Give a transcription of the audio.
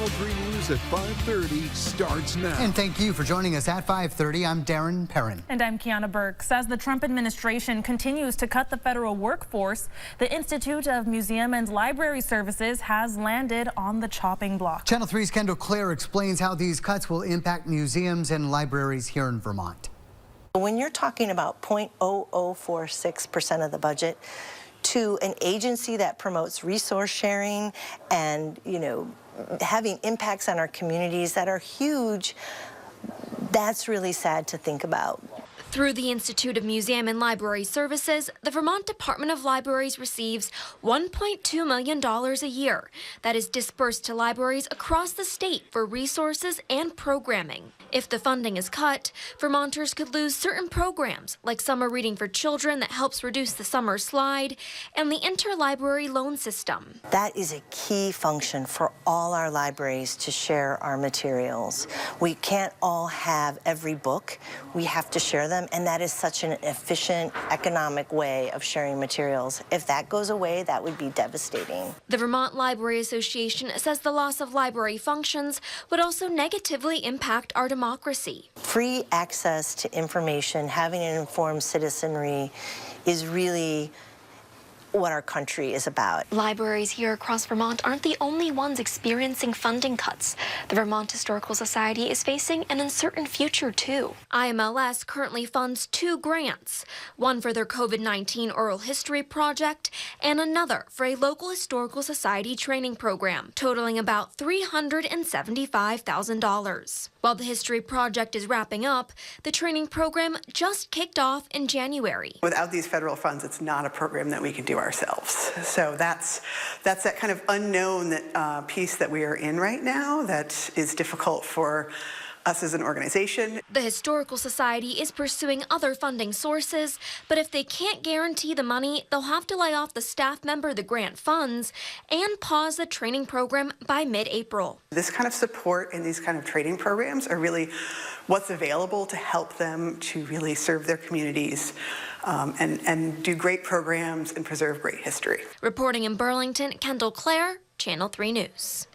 Channel 3 News at 5:30 starts now. And thank you for joining us at 5:30. I'm Darren Perrin. And I'm Kiana Burks. As the Trump administration continues to cut the federal workforce, the Institute of Museum and Library Services has landed on the chopping block. Channel 3's Kendall Clare explains how these cuts will impact museums and libraries here in Vermont. When you're talking about 0.0046% of the budget to an agency that promotes resource sharing and, having impacts on our communities that are huge, that's really sad to think about. Through the Institute of Museum and Library Services, the Vermont Department of Libraries receives $1.2 million a year that is dispersed to libraries across the state for resources and programming. If the funding is cut, Vermonters could lose certain programs like summer reading for children that helps reduce the summer slide and the interlibrary loan system. That is a key function for all our libraries to share our materials. We can't all have every book. We have to share them. And that is such an efficient, economic way of sharing materials. If that goes away, that would be devastating. The Vermont Library Association says the loss of library functions would also negatively impact our democracy. Free access to information, having an informed citizenry is really what our country is about. Libraries here across Vermont aren't the only ones experiencing funding cuts. The Vermont Historical Society is facing an uncertain future too. IMLS currently funds 2 grants, one for their COVID-19 oral history project and another for a local historical society training program, totaling about $375,000. While the history project is wrapping up, the training program just kicked off in January. Without these federal funds, it's not a program that we can do ourselves. So that's that kind of unknown piece that we are in right now that is difficult for us as an organization. The Historical Society is pursuing other funding sources, but if they can't guarantee the money, they'll have to lay off the staff member the grant funds and pause the training program by mid-April. This kind of support and these kind of training programs are really what's available to help them to really serve their communities and do great programs and preserve great history. Reporting in Burlington, Kendall Clare, Channel 3 News.